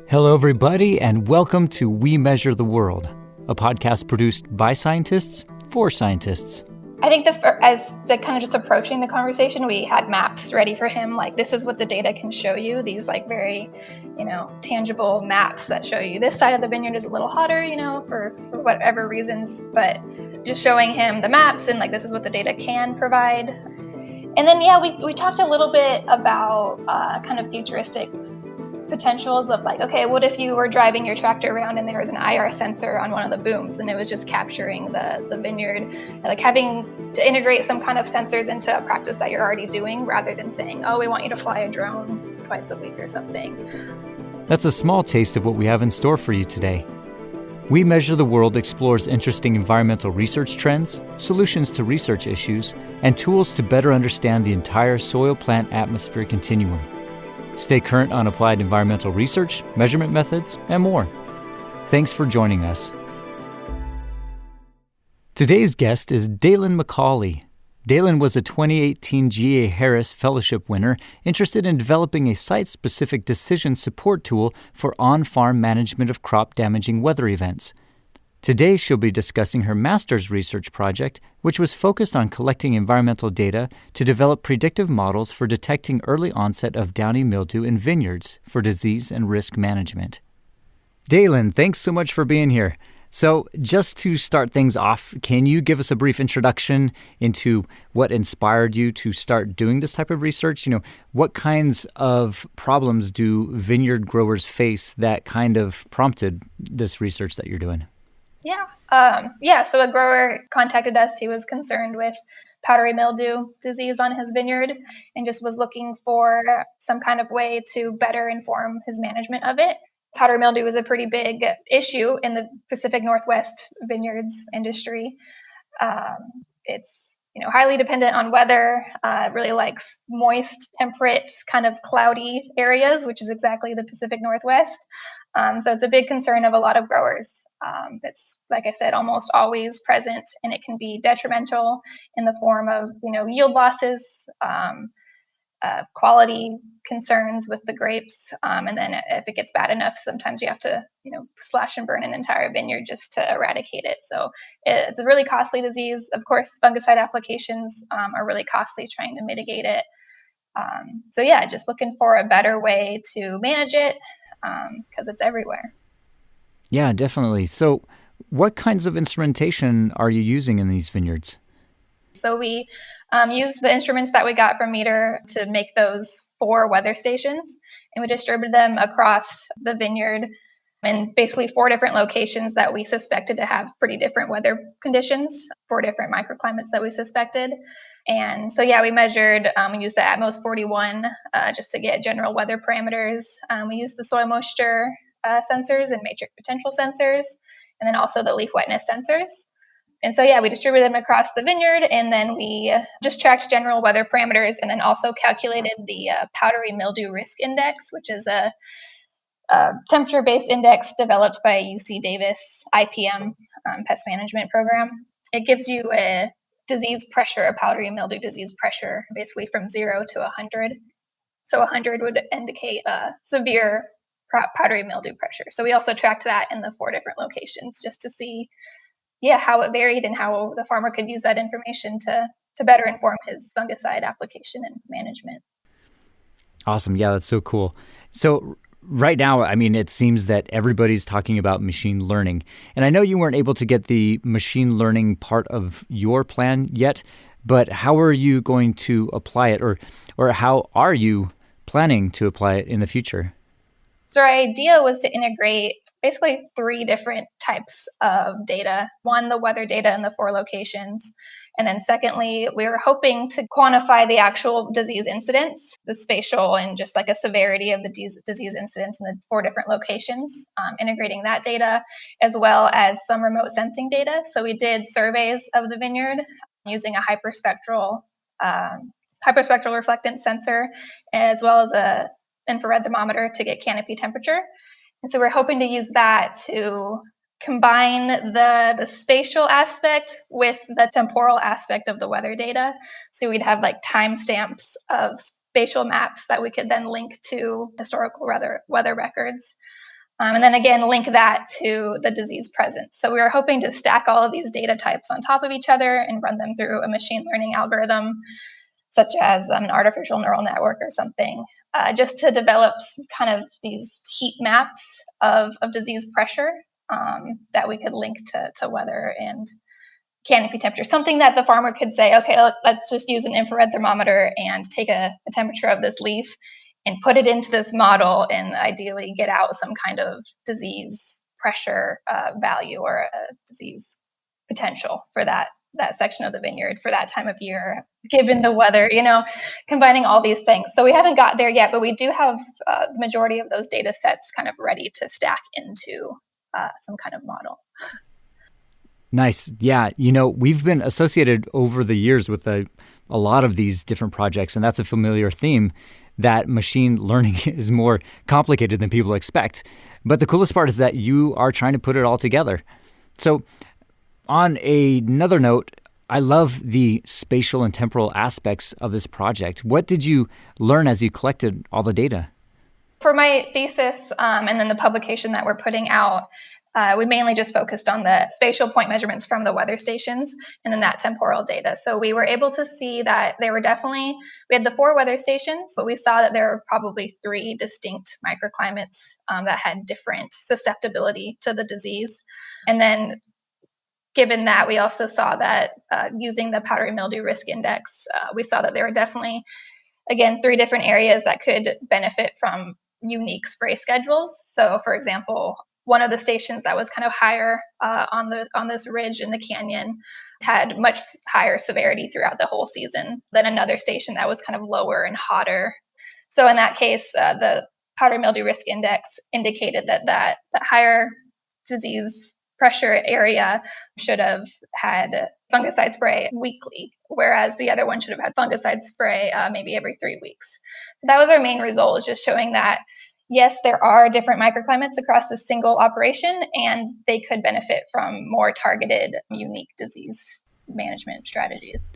Hello, everybody, and welcome to We Measure the World, a podcast produced by scientists for scientists. I think as kind of just approaching the conversation, we had maps ready for him. Like, this is what the data can show you. These very, tangible maps that show you this side of the vineyard is a little hotter, for whatever reasons. But just showing him the maps and this is what the data can provide. And then, we talked a little bit about kind of futuristic potentials of okay, what if you were driving your tractor around and there was an IR sensor on one of the booms and it was just capturing the vineyard, and having to integrate some kind of sensors into a practice that you're already doing rather than saying, oh, we want you to fly a drone twice a week or something. That's a small taste of what we have in store for you today. We Measure the World explores interesting environmental research trends, solutions to research issues, and tools to better understand the entire soil-plant atmosphere continuum. Stay current on applied environmental research, measurement methods, and more. Thanks for joining us. Today's guest is Dalyn McCauley. Dalyn was a 2018 G.A. Harris Fellowship winner interested in developing a site-specific decision support tool for on-farm management of crop-damaging weather events. Today, she'll be discussing her master's research project, which was focused on collecting environmental data to develop predictive models for detecting early onset of downy mildew in vineyards for disease and risk management. Dalyn, thanks so much for being here. So just to start things off, can you give us a brief introduction into what inspired you to start doing this type of research? What kinds of problems do vineyard growers face that kind of prompted this research that you're doing? So a grower contacted us. He was concerned with powdery mildew disease on his vineyard and just was looking for some kind of way to better inform his management of it. Powdery mildew is a pretty big issue in the Pacific Northwest vineyards industry. It's highly dependent on weather. It really likes moist, temperate, kind of cloudy areas, which is exactly the Pacific Northwest. So it's a big concern of a lot of growers. It's, like I said, almost always present, and it can be detrimental in the form of, yield losses, quality concerns with the grapes. And then if it gets bad enough, sometimes you have to, slash and burn an entire vineyard just to eradicate it. So it's a really costly disease. Of course, fungicide applications are really costly trying to mitigate it. Just looking for a better way to manage it because it's everywhere. Yeah, definitely. So what kinds of instrumentation are you using in these vineyards? So we use the instruments that we got from Meter to make those 4 weather stations, and we distributed them across the vineyard in basically 4 different locations that we suspected to have pretty different weather conditions, 4 different microclimates that we suspected. And so, we measured, we used the Atmos 41 just to get general weather parameters. We used the soil moisture sensors and matrix potential sensors, and then also the leaf wetness sensors. And so, we distributed them across the vineyard, and then we just tracked general weather parameters and then also calculated the powdery mildew risk index, which is a temperature-based index developed by UC Davis IPM pest management program. It gives you a disease pressure, a powdery mildew disease pressure, basically from 0 to 100. So 100 would indicate a severe powdery mildew pressure. So we also tracked that in the 4 different locations just to see how it varied and how the farmer could use that information to better inform his fungicide application and management. Awesome. Yeah, that's so cool. So right now, it seems that everybody's talking about machine learning. And I know you weren't able to get the machine learning part of your plan yet, but how are you going to apply it, or how are you planning to apply it in the future? So our idea was to integrate basically 3 different types of data. 1, the weather data in the 4 locations. And then secondly, we were hoping to quantify the actual disease incidence, the spatial and just a severity of the disease incidence in the 4 different locations, integrating that data, as well as some remote sensing data. So we did surveys of the vineyard using a hyperspectral reflectance sensor, as well as a infrared thermometer to get canopy temperature. And so we're hoping to use that to combine the spatial aspect with the temporal aspect of the weather data. So we'd have timestamps of spatial maps that we could then link to historical weather records. And then again, link that to the disease presence. So we were hoping to stack all of these data types on top of each other and run them through a machine learning algorithm, such as an artificial neural network or something, just to develop kind of these heat maps of disease pressure that we could link to weather and canopy temperature. Something that the farmer could say, okay, let's just use an infrared thermometer and take a temperature of this leaf and put it into this model and ideally get out some kind of disease pressure value or a disease potential for that section of the vineyard for that time of year, given the weather, combining all these things. So we haven't got there yet, but we do have the majority of those data sets kind of ready to stack into some kind of model. Nice. Yeah. We've been associated over the years with a lot of these different projects, and that's a familiar theme, that machine learning is more complicated than people expect. But the coolest part is that you are trying to put it all together. So on another note, I love the spatial and temporal aspects of this project. What did you learn as you collected all the data? For my thesis and then the publication that we're putting out, we mainly just focused on the spatial point measurements from the weather stations and then that temporal data. So we were able to see that we had the 4 weather stations, but we saw that there were probably 3 distinct microclimates that had different susceptibility to the disease. And then given that, we also saw that using the powdery mildew risk index, we saw that there were definitely, again, 3 different areas that could benefit from unique spray schedules. So for example, one of the stations that was kind of higher on this ridge in the canyon had much higher severity throughout the whole season than another station that was kind of lower and hotter. So in that case, the powdery mildew risk index indicated that higher disease pressure area should have had fungicide spray weekly, whereas the other one should have had fungicide spray maybe every 3 weeks. So that was our main result, is just showing that yes, there are different microclimates across a single operation, and they could benefit from more targeted, unique disease management strategies.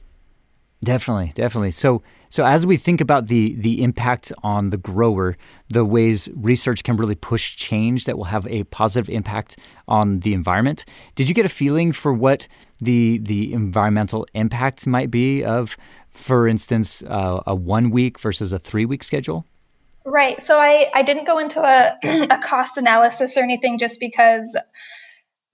Definitely. So as we think about the impact on the grower, the ways research can really push change that will have a positive impact on the environment, did you get a feeling for what the environmental impact might be of, for instance, a 1 week versus a 3 week schedule? Right. So I didn't go into a cost analysis or anything, just because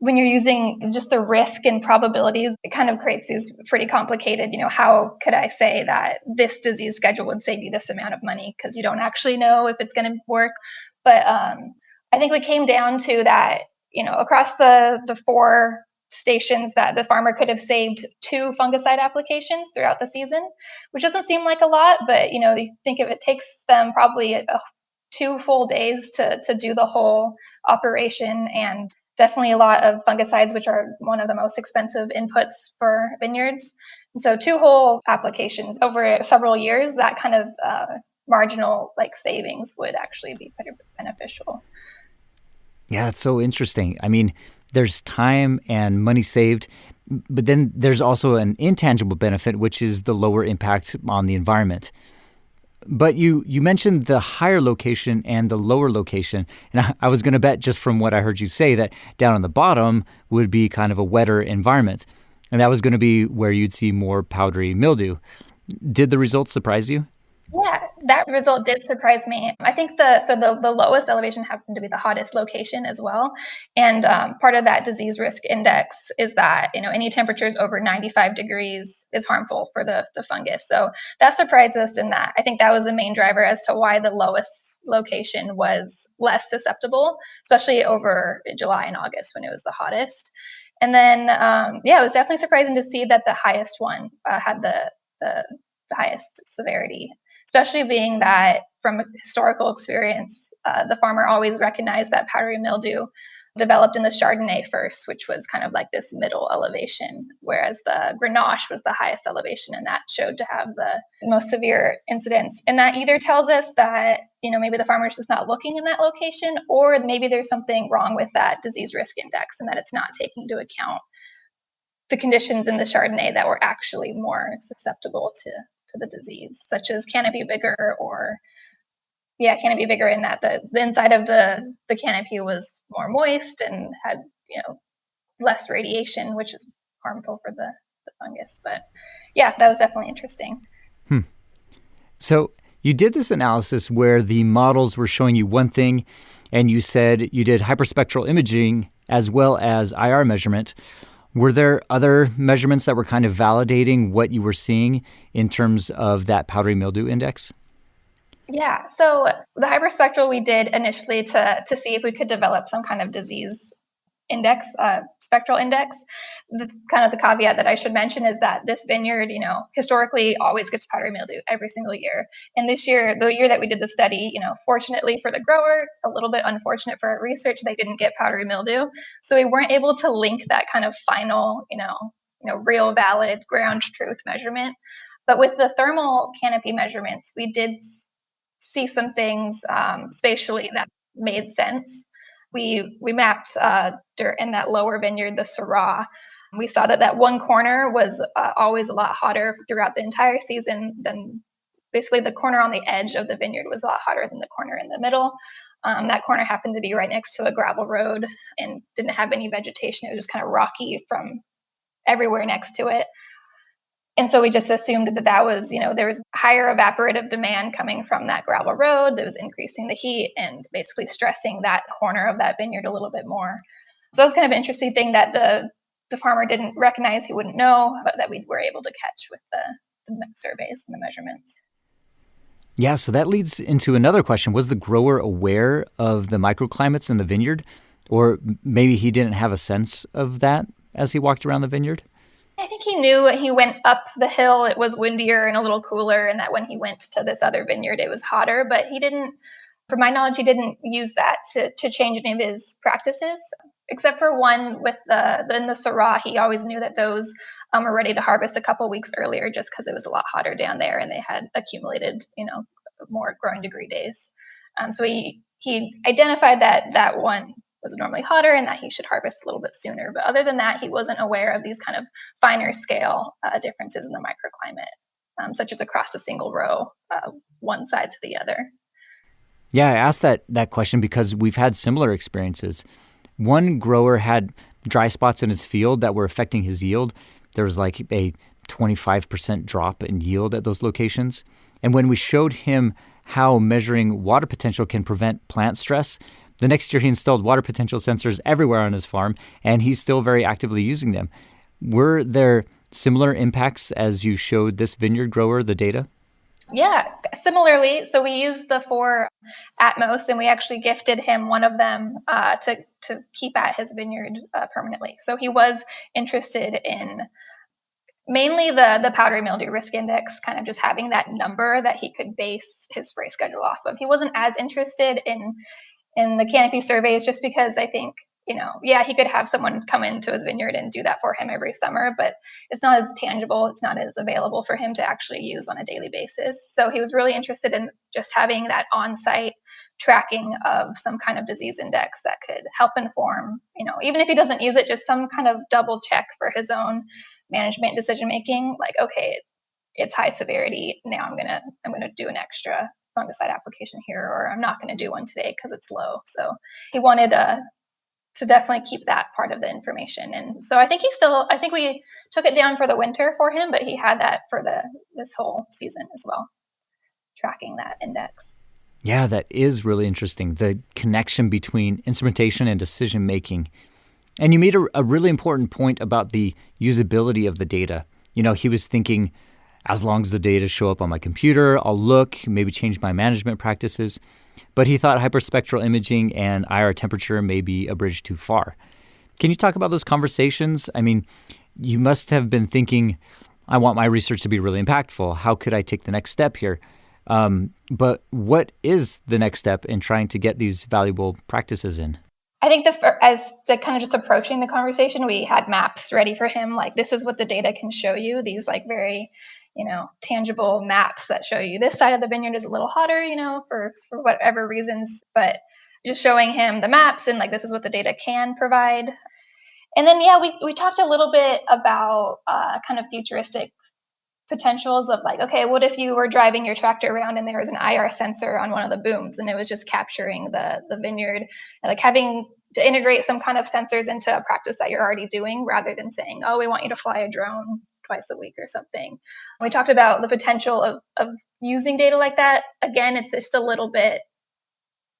when you're using just the risk and probabilities, it kind of creates these pretty complicated, how could I say that this disease schedule would save you this amount of money? Because you don't actually know if it's going to work. But I think we came down to that, across the 4 stations, that the farmer could have saved 2 fungicide applications throughout the season, which doesn't seem like a lot, but you think if it takes them probably 2 full days to do the whole operation, and definitely a lot of fungicides, which are one of the most expensive inputs for vineyards. And so 2 whole applications over several years, that kind of marginal savings would actually be pretty beneficial. Yeah, that's so interesting. I mean, there's time and money saved, but then there's also an intangible benefit, which is the lower impact on the environment. But you mentioned the higher location and the lower location, and I was going to bet, just from what I heard you say, that down on the bottom would be kind of a wetter environment, and that was going to be where you'd see more powdery mildew. Did the results surprise you? Yeah, that result did surprise me. I think the lowest elevation happened to be the hottest location as well. And part of that disease risk index is that, any temperatures over 95 degrees is harmful for the fungus. So that surprised us in that. I think that was the main driver as to why the lowest location was less susceptible, especially over July and August when it was the hottest. And then, it was definitely surprising to see that the highest one had the highest severity, especially being that from historical experience, the farmer always recognized that powdery mildew developed in the Chardonnay first, which was kind of like this middle elevation, whereas the Grenache was the highest elevation, and that showed to have the most severe incidence. And that either tells us that, maybe the farmer's just not looking in that location, or maybe there's something wrong with that disease risk index and that it's not taking into account the conditions in the Chardonnay that were actually more susceptible to the disease, such as canopy vigor or canopy bigger in that the inside of the canopy was more moist and had, less radiation, which is harmful for the fungus. But yeah, that was definitely interesting. So you did this analysis where the models were showing you one thing, and you said you did hyperspectral imaging as well as IR measurement. Were there other measurements that were kind of validating what you were seeing in terms of that powdery mildew index? Yeah, so the hyperspectral we did initially to see if we could develop some kind of disease index, spectral index. Kind of the caveat that I should mention is that this vineyard, historically always gets powdery mildew every single year. And this year, the year that we did the study, fortunately for the grower, a little bit unfortunate for our research, they didn't get powdery mildew. So we weren't able to link that kind of final, real valid ground truth measurement. But with the thermal canopy measurements, we did see some things spatially that made sense. We mapped dirt in that lower vineyard, the Syrah. We saw that one corner was always a lot hotter throughout the entire season than basically the corner on the edge of the vineyard was a lot hotter than the corner in the middle. That corner happened to be right next to a gravel road and didn't have any vegetation. It was just kind of rocky from everywhere next to it. And so we just assumed that was, there was higher evaporative demand coming from that gravel road that was increasing the heat and basically stressing that corner of that vineyard a little bit more. So that was kind of an interesting thing that the farmer didn't recognize, he wouldn't know, but that we were able to catch with the surveys and the measurements. Yeah, so that leads into another question. Was the grower aware of the microclimates in the vineyard? Or maybe he didn't have a sense of that as he walked around the vineyard? I think he knew when he went up the hill, it was windier and a little cooler, and that when he went to this other vineyard, it was hotter. But he didn't, from my knowledge, he didn't use that to change any of his practices, except for one with the Syrah. He always knew that those were ready to harvest a couple weeks earlier just because it was a lot hotter down there and they had accumulated, more growing degree days. So he identified that one was normally hotter and that he should harvest a little bit sooner. But other than that, he wasn't aware of these kind of finer scale differences in the microclimate, such as across a single row, one side to the other. Yeah, I asked that question because we've had similar experiences. One grower had dry spots in his field that were affecting his yield. There was like a 25% drop in yield at those locations. And when we showed him how measuring water potential can prevent plant stress, the next year he installed water potential sensors everywhere on his farm, and he's still very actively using them. Were there similar impacts as you showed this vineyard grower the data? Yeah, similarly. So we used the 4 Atmos, and we actually gifted him one of them to keep at his vineyard permanently. So he was interested in mainly the powdery mildew risk index, kind of just having that number that he could base his spray schedule off of. He wasn't as interested in the canopy surveys just because I think, he could have someone come into his vineyard and do that for him every summer, but it's not as tangible, it's not as available for him to actually use on a daily basis. So he was really interested in just having that on-site tracking of some kind of disease index that could help inform, even if he doesn't use it, just some kind of double check for his own management decision making, like, okay, it's high severity, now I'm gonna do an extra fungicide application here, or I'm not going to do one today because it's low. So he wanted to definitely keep that part of the information. And so I think we took it down for the winter for him, but he had that for this whole season as well, tracking that index. Yeah, that is really interesting. The connection between instrumentation and decision making. And you made a really important point about the usability of the data. He was thinking, as long as the data show up on my computer, I'll look, maybe change my management practices. But he thought hyperspectral imaging and IR temperature may be a bridge too far. Can you talk about those conversations? I mean, you must have been thinking, I want my research to be really impactful. How could I take the next step here? But what is the next step in trying to get these valuable practices in? I think as to kind of just approaching the conversation, we had maps ready for him. Like, this is what the data can show you. These like very, tangible maps that show you this side of the vineyard is a little hotter, for whatever reasons. But just showing him the maps and like, this is what the data can provide. And then, we talked a little bit about kind of futuristic potentials of like, okay, what if you were driving your tractor around and there was an IR sensor on one of the booms and it was just capturing the vineyard, and like having to integrate some kind of sensors into a practice that you're already doing rather than saying, oh, we want you to fly a drone twice a week or something. We talked about the potential of using data like that. Again, it's just a little bit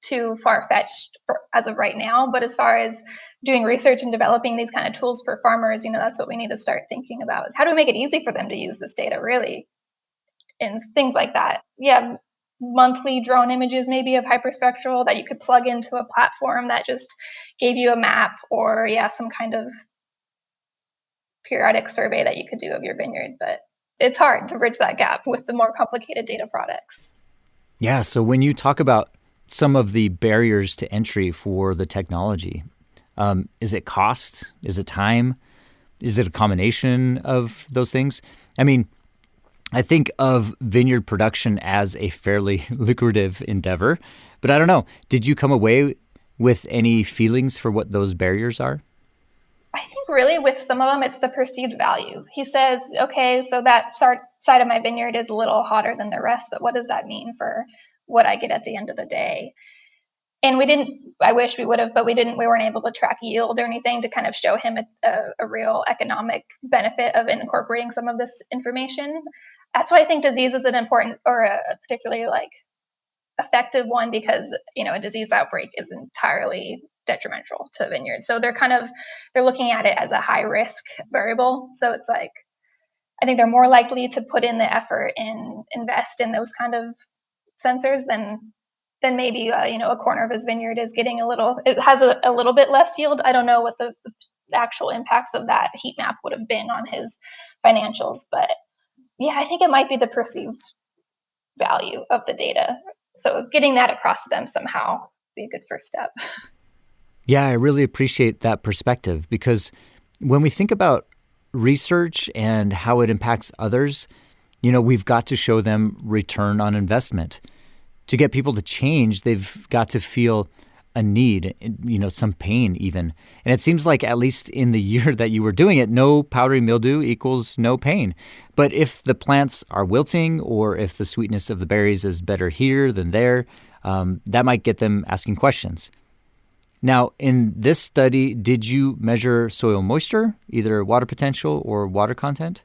too far-fetched as of right now, but as far as doing research and developing these kind of tools for farmers, that's what we need to start thinking about, is how do we make it easy for them to use this data, really, and things like that. Yeah, monthly drone images maybe of hyperspectral that you could plug into a platform that just gave you a map, or some kind of periodic survey that you could do of your vineyard. But it's hard to bridge that gap with the more complicated data products. Yeah, so when you talk about some of the barriers to entry for the technology, is it cost? Is it time? Is it a combination of those things? I mean, I think of vineyard production as a fairly lucrative endeavor, but I don't know. Did you come away with any feelings for what those barriers are? I think really with some of them, it's the perceived value. He says, okay, so that side of my vineyard is a little hotter than the rest, but what does that mean for what I get at the end of the day? And I wish we would have, but we weren't able to track yield or anything to kind of show him a real economic benefit of incorporating some of this information. That's why I think disease is an important, or a particularly effective one, because, a disease outbreak is entirely detrimental to vineyards. So they're looking at it as a high risk variable. So it's like, I think they're more likely to put in the effort and invest in those kind of sensors than maybe a corner of his vineyard is getting it has a little bit less yield. I don't know what the actual impacts of that heat map would have been on his financials, but I think it might be the perceived value of the data. So getting that across to them somehow would be a good first step. Yeah, I really appreciate that perspective, because when we think about research and how it impacts others, we've got to show them return on investment. To get people to change, they've got to feel a need, some pain even. And it seems like, at least in the year that you were doing it, no powdery mildew equals no pain. But if the plants are wilting, or if the sweetness of the berries is better here than there, that might get them asking questions. Now, in this study, did you measure soil moisture, either water potential or water content?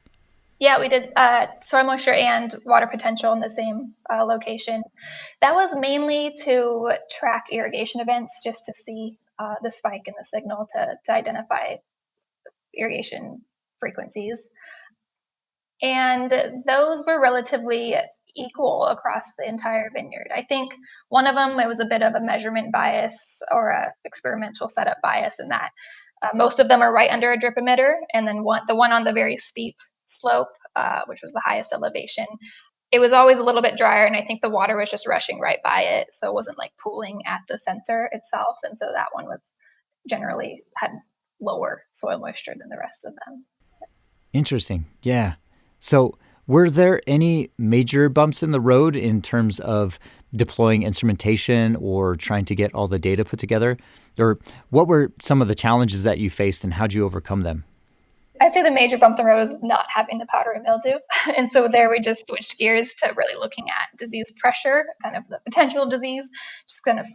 Yeah, we did soil moisture and water potential in the same location. That was mainly to track irrigation events, just to see the spike in the signal to identify irrigation frequencies. And those were relatively equal across the entire vineyard. I think one of them, it was a bit of a measurement bias, or a experimental setup bias, in that most of them are right under a drip emitter, and then the one on the very steep slope, which was the highest elevation, it was always a little bit drier, and I think the water was just rushing right by it, so it wasn't like pooling at the sensor itself, and so that one generally had lower soil moisture than the rest of them. Interesting. Yeah. So were there any major bumps in the road in terms of deploying instrumentation or trying to get all the data put together? Or what were some of the challenges that you faced, and how'd you overcome them? I'd say the major bump in the road was not having the powdery mildew. And so there we just switched gears to really looking at disease pressure, kind of the potential disease, just kind of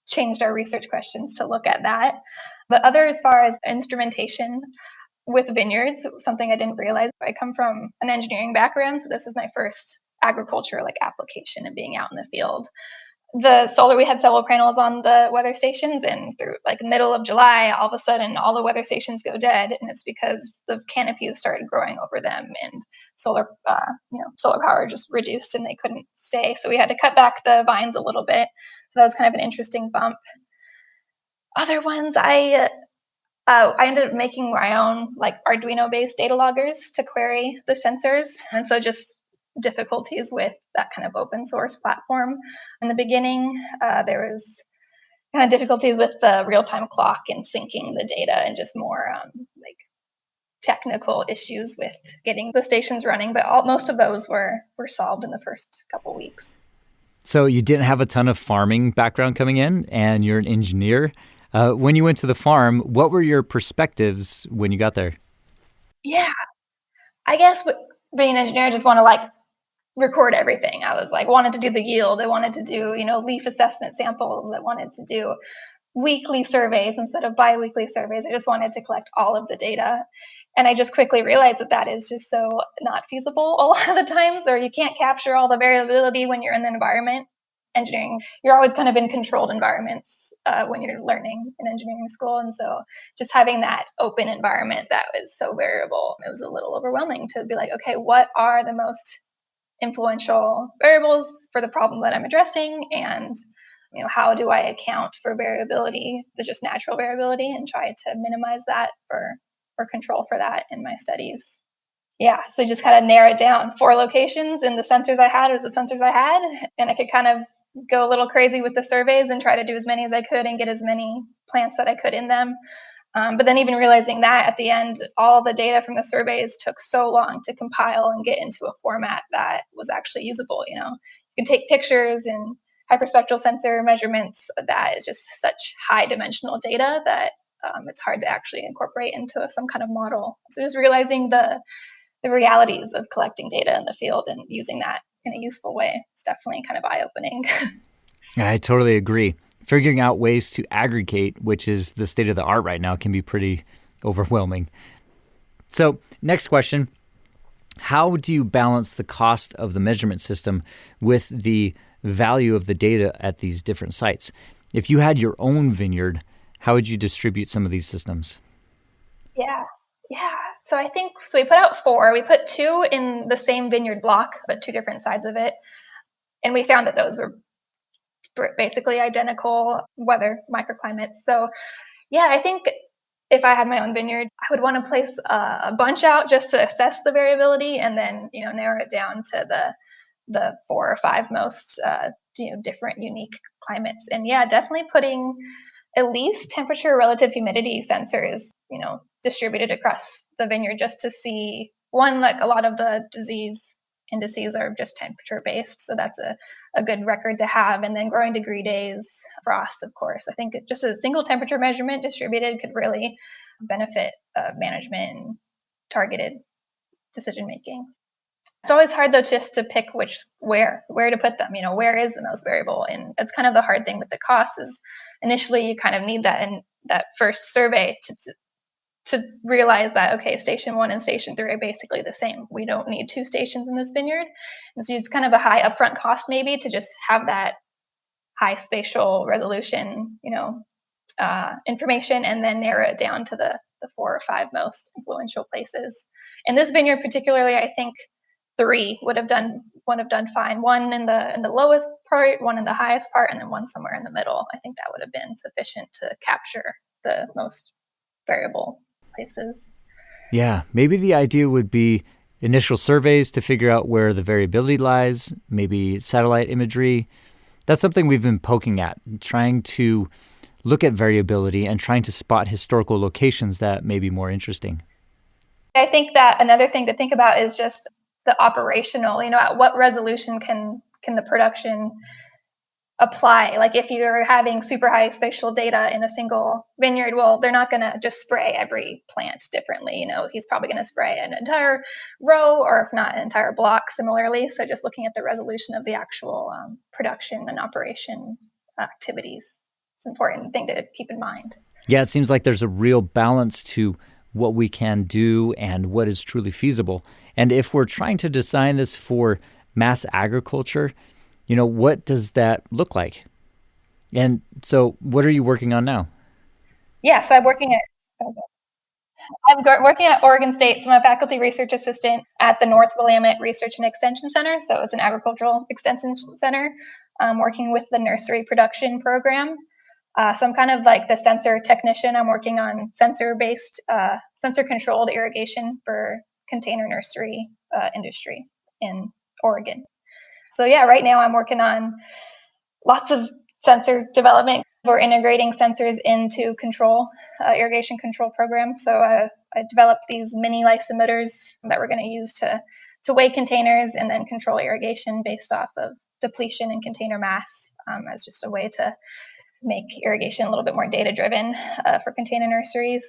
changed our research questions to look at that. But as far as instrumentation with vineyards, something I didn't realize, I come from an engineering background, so this is my first agriculture application and being out in the field. We had several panels on the weather stations, and through middle of July, all of a sudden all the weather stations go dead, and it's because the canopies started growing over them, and solar power just reduced and they couldn't stay. So we had to cut back the vines a little bit. So that was kind of an interesting bump. Other ones, I ended up making my own Arduino-based data loggers to query the sensors, and so just difficulties with that kind of open source platform. In the beginning, there was kind of difficulties with the real-time clock and syncing the data, and just more technical issues with getting the stations running. But most of those were solved in the first couple weeks. So you didn't have a ton of farming background coming in, and you're an engineer. When you went to the farm, what were your perspectives when you got there? Yeah, I guess being an engineer, I just want to like record everything. I was like, wanted to do the yield. I wanted to do, leaf assessment samples. I wanted to do weekly surveys instead of bi-weekly surveys. I just wanted to collect all of the data. And I just quickly realized that is just so not feasible a lot of the times, or you can't capture all the variability when you're in the environment. Engineering, you're always kind of in controlled environments when you're learning in engineering school. And so just having that open environment that was so variable, it was a little overwhelming to be like, okay, what are the most influential variables for the problem that I'm addressing? And how do I account for variability, the just natural variability, and try to minimize that or control for that in my studies? Yeah, so just kind of narrow it down. 4 locations, and the sensors I had was the sensors I had, and I could kind of go a little crazy with the surveys and try to do as many as I could and get as many plants that I could in them. But then even realizing that at the end, all the data from the surveys took so long to compile and get into a format that was actually usable. You can take pictures and hyperspectral sensor measurements that is just such high dimensional data that it's hard to actually incorporate into some kind of model. So just realizing the realities of collecting data in the field and using that in a useful way, it's definitely kind of eye-opening. I totally agree. Figuring out ways to aggregate, which is the state of the art right now, can be pretty overwhelming. So, next question. How do you balance the cost of the measurement system with the value of the data at these different sites? If you had your own vineyard, how would you distribute some of these systems? Yeah. So I think, we put out 4. We put 2 in the same vineyard block, but 2 different sides of it. And we found that those were basically identical weather microclimates. So yeah, I think if I had my own vineyard, I would want to place a bunch out just to assess the variability, and then narrow it down to the 4 or 5 most different unique climates. And yeah, definitely putting at least temperature relative humidity sensors distributed across the vineyard, just to see, one, like a lot of the disease indices are just temperature based, so that's a good record to have. And then growing degree days, frost, of course. I think just a single temperature measurement distributed could really benefit management and targeted decision making. It's always hard though just to pick where to put them. Where is the most variable? And it's kind of the hard thing with the costs is initially you kind of need that in that first survey to realize that, okay, station 1 and station 3 are basically the same. We don't need 2 stations in this vineyard. And so it's kind of a high upfront cost maybe to just have that high spatial resolution, information, and then narrow it down to the 4 or 5 most influential places. In this vineyard particularly, I think 3 would have done fine. 1 in the lowest part, 1 in the highest part, and then 1 somewhere in the middle. I think that would have been sufficient to capture the most variable places. Yeah, maybe the idea would be initial surveys to figure out where the variability lies, maybe satellite imagery. That's something we've been poking at, trying to look at variability and trying to spot historical locations that may be more interesting. I think that another thing to think about is just the operational, at what resolution can the production apply? Like if you're having super high spatial data in a single vineyard, well, they're not going to just spray every plant differently. He's probably going to spray an entire row, or if not an entire block similarly. So just looking at the resolution of the actual production and operation activities, it's an important thing to keep in mind. Yeah, it seems like there's a real balance to what we can do and what is truly feasible. And if we're trying to design this for mass agriculture, what does that look like? And so what are you working on now? Yeah, so I'm working at Oregon State. So I'm a faculty research assistant at the North Willamette Research and Extension Center. So it's an agricultural extension center, working with the nursery production program. So I'm kind of like the sensor technician. I'm working on sensor-based, sensor-controlled irrigation for container nursery industry in Oregon. So yeah, right now I'm working on lots of sensor development. We're integrating sensors into irrigation control program. So I developed these mini lysimeters that we're going to use to weigh containers and then control irrigation based off of depletion and container mass, as just a way to make irrigation a little bit more data-driven for container nurseries.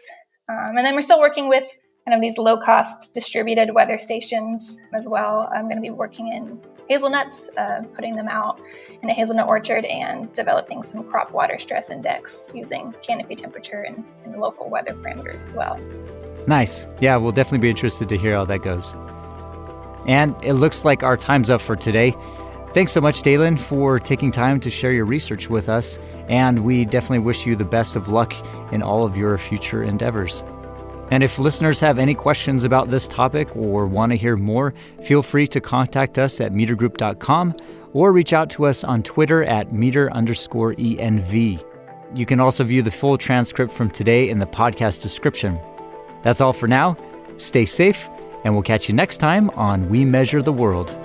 And then we're still working with kind of these low-cost distributed weather stations as well. I'm going to be working in hazelnuts, putting them out in a hazelnut orchard, and developing some crop water stress index using canopy temperature and local weather parameters as well. Nice. Yeah, we'll definitely be interested to hear how that goes. And it looks like our time's up for today. Thanks so much, Dalyn, for taking time to share your research with us, and we definitely wish you the best of luck in all of your future endeavors. And if listeners have any questions about this topic or want to hear more, feel free to contact us at metergroup.com or reach out to us on Twitter at meter_ENV. You can also view the full transcript from today in the podcast description. That's all for now. Stay safe, and we'll catch you next time on We Measure the World.